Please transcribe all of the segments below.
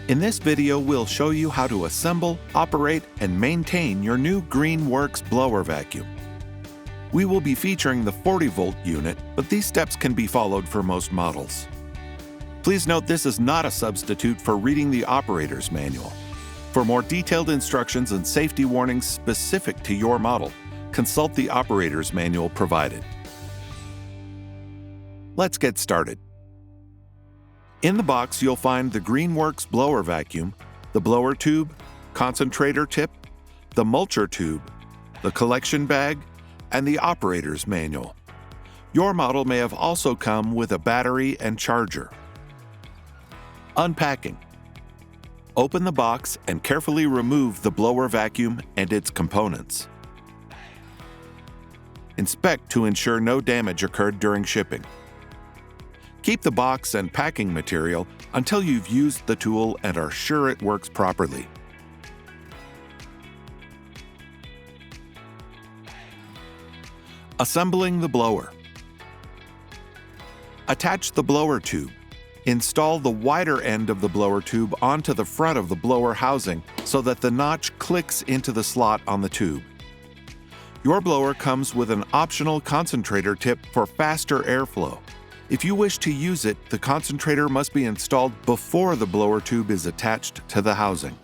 In this video, we'll show you how to assemble, operate, and maintain your new Greenworks blower vacuum. We will be featuring the 40-volt unit, but these steps can be followed for most models. Please note this is not a substitute for reading the operator's manual. For more detailed instructions and safety warnings specific to your model, consult the operator's manual provided. Let's get started. In the box, you'll find the Greenworks blower vacuum, the blower tube, concentrator tip, the mulcher tube, the collection bag, and the operator's manual. Your model may have also come with a battery and charger. Unpacking. Open the box and carefully remove the blower vacuum and its components. Inspect to ensure no damage occurred during shipping. Keep the box and packing material until you've used the tool and are sure it works properly. Assembling the blower. Attach the blower tube. Install the wider end of the blower tube onto the front of the blower housing so that the notch clicks into the slot on the tube. Your blower comes with an optional concentrator tip for faster airflow. If you wish to use it, the concentrator must be installed before the blower tube is attached to the housing.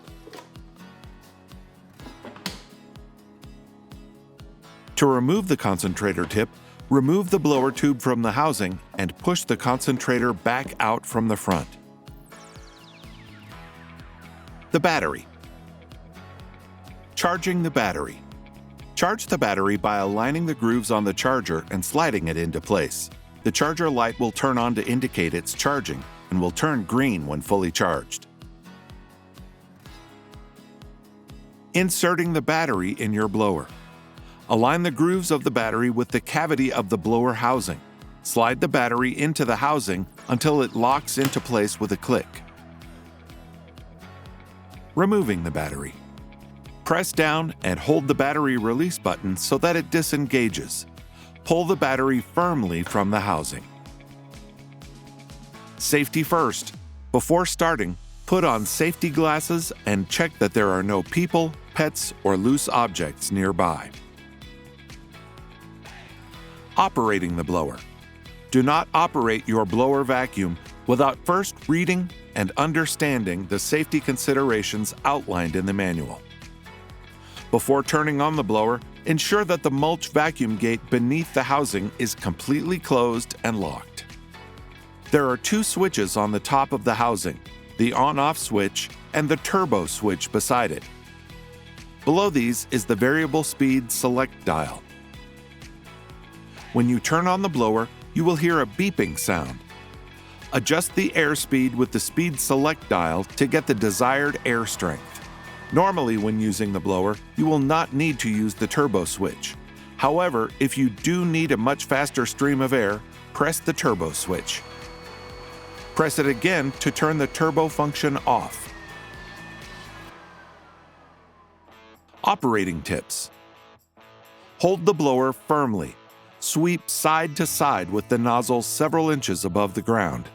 To remove the concentrator tip, remove the blower tube from the housing and push the concentrator back out from the front. The battery. Charging the battery. Charge the battery by aligning the grooves on the charger and sliding it into place. The charger light will turn on to indicate it's charging and will turn green when fully charged. Inserting the battery in your blower. Align the grooves of the battery with the cavity of the blower housing. Slide the battery into the housing until it locks into place with a click. Removing the battery. Press down and hold the battery release button so that it disengages. Pull the battery firmly from the housing. Safety first. Before starting, put on safety glasses and check that there are no people, pets, or loose objects nearby. Operating the blower. Do not operate your blower vacuum without first reading and understanding the safety considerations outlined in the manual. Before turning on the blower, ensure that the mulch vacuum gate beneath the housing is completely closed and locked. There are two switches on the top of the housing, the on-off switch and the turbo switch beside it. Below these is the variable speed select dial. When you turn on the blower, you will hear a beeping sound. Adjust the airspeed with the speed select dial to get the desired air strength. Normally, when using the blower, you will not need to use the turbo switch. However, if you do need a much faster stream of air, press the turbo switch. Press it again to turn the turbo function off. Operating tips. Hold the blower firmly. Sweep side to side with the nozzle several inches above the ground.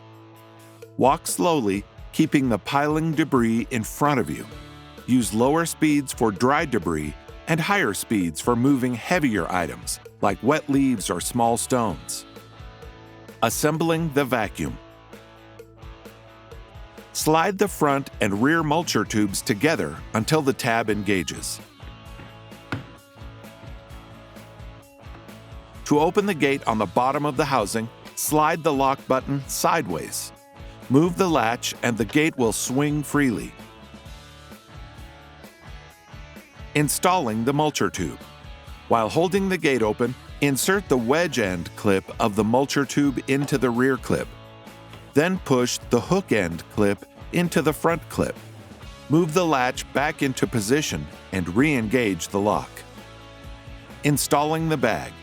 Walk slowly, keeping the piling debris in front of you. Use lower speeds for dry debris and higher speeds for moving heavier items, like wet leaves or small stones. Assembling the vacuum. Slide the front and rear mulcher tubes together until the tab engages. To open the gate on the bottom of the housing, slide the lock button sideways. Move the latch and the gate will swing freely. Installing the mulcher tube. While holding the gate open, insert the wedge end clip of the mulcher tube into the rear clip. Then push the hook end clip into the front clip. Move the latch back into position and re-engage the lock. Installing the bag.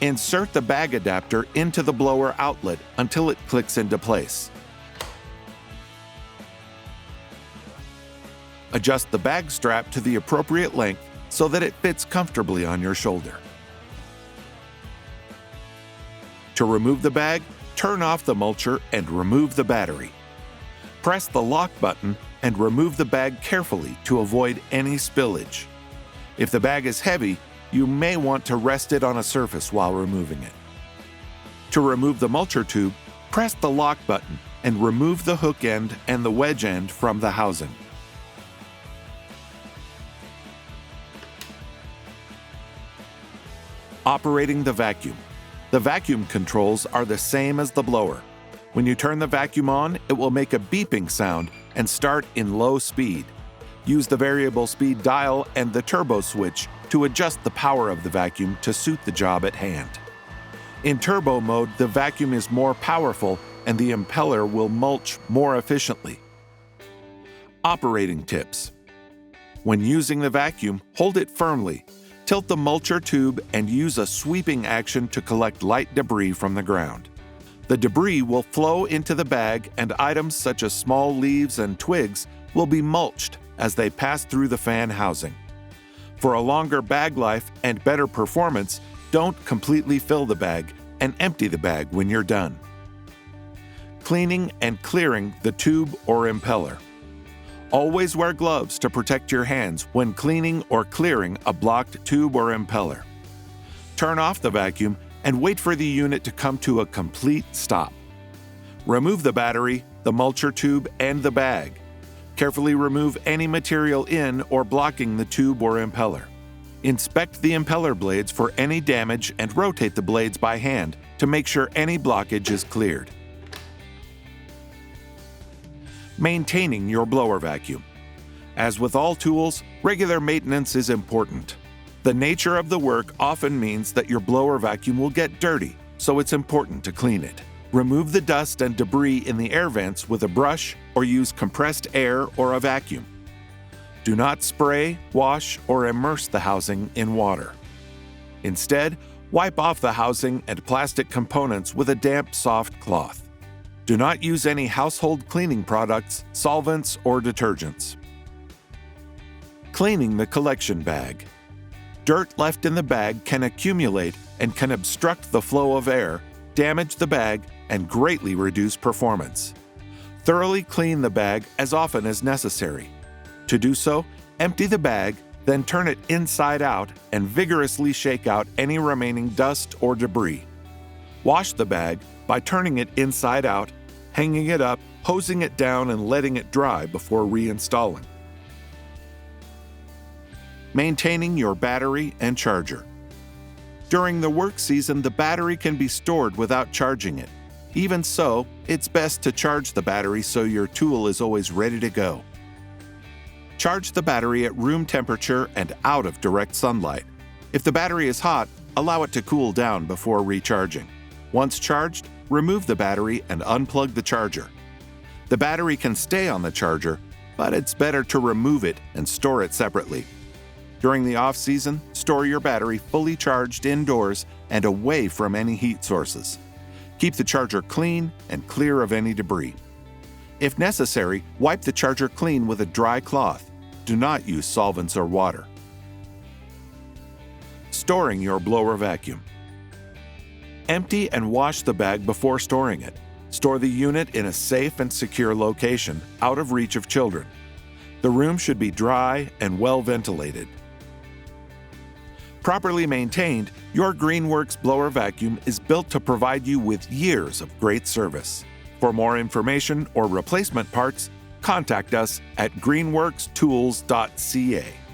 Insert the bag adapter into the blower outlet until it clicks into place. Adjust the bag strap to the appropriate length so that it fits comfortably on your shoulder. To remove the bag, turn off the mulcher and remove the battery. Press the lock button and remove the bag carefully to avoid any spillage. If the bag is heavy, you may want to rest it on a surface while removing it. To remove the mulcher tube, press the lock button and remove the hook end and the wedge end from the housing. Operating the vacuum. The vacuum controls are the same as the blower. When you turn the vacuum on, it will make a beeping sound and start in low speed. Use the variable speed dial and the turbo switch to adjust the power of the vacuum to suit the job at hand. In turbo mode, the vacuum is more powerful and the impeller will mulch more efficiently. Operating tips. When using the vacuum, hold it firmly. Tilt the mulcher tube and use a sweeping action to collect light debris from the ground. The debris will flow into the bag and items such as small leaves and twigs will be mulched as they pass through the fan housing. For a longer bag life and better performance, don't completely fill the bag and empty the bag when you're done. Cleaning and clearing the tube or impeller. Always wear gloves to protect your hands when cleaning or clearing a blocked tube or impeller. Turn off the vacuum and wait for the unit to come to a complete stop. Remove the battery, the mulcher tube, and the bag. Carefully remove any material in or blocking the tube or impeller. Inspect the impeller blades for any damage and rotate the blades by hand to make sure any blockage is cleared. Maintaining your blower vacuum. As with all tools, regular maintenance is important. The nature of the work often means that your blower vacuum will get dirty, so it's important to clean it. Remove the dust and debris in the air vents with a brush or use compressed air or a vacuum. Do not spray, wash, or immerse the housing in water. Instead, wipe off the housing and plastic components with a damp, soft cloth. Do not use any household cleaning products, solvents, or detergents. Cleaning the collection bag. Dirt left in the bag can accumulate and can obstruct the flow of air, damage the bag, and greatly reduce performance. Thoroughly clean the bag as often as necessary. To do so, empty the bag, then turn it inside out and vigorously shake out any remaining dust or debris. Wash the bag by turning it inside out, hanging it up, hosing it down, and letting it dry before reinstalling. Maintaining your battery and charger. During the work season, the battery can be stored without charging it. Even so, it's best to charge the battery so your tool is always ready to go. Charge the battery at room temperature and out of direct sunlight. If the battery is hot, allow it to cool down before recharging. Once charged, remove the battery and unplug the charger. The battery can stay on the charger, but it's better to remove it and store it separately. During the off-season, store your battery fully charged indoors and away from any heat sources. Keep the charger clean and clear of any debris. If necessary, wipe the charger clean with a dry cloth. Do not use solvents or water. Storing your blower vacuum. Empty and wash the bag before storing it. Store the unit in a safe and secure location, out of reach of children. The room should be dry and well ventilated. Properly maintained, your Greenworks blower vacuum is built to provide you with years of great service. For more information or replacement parts, contact us at greenworkstools.ca.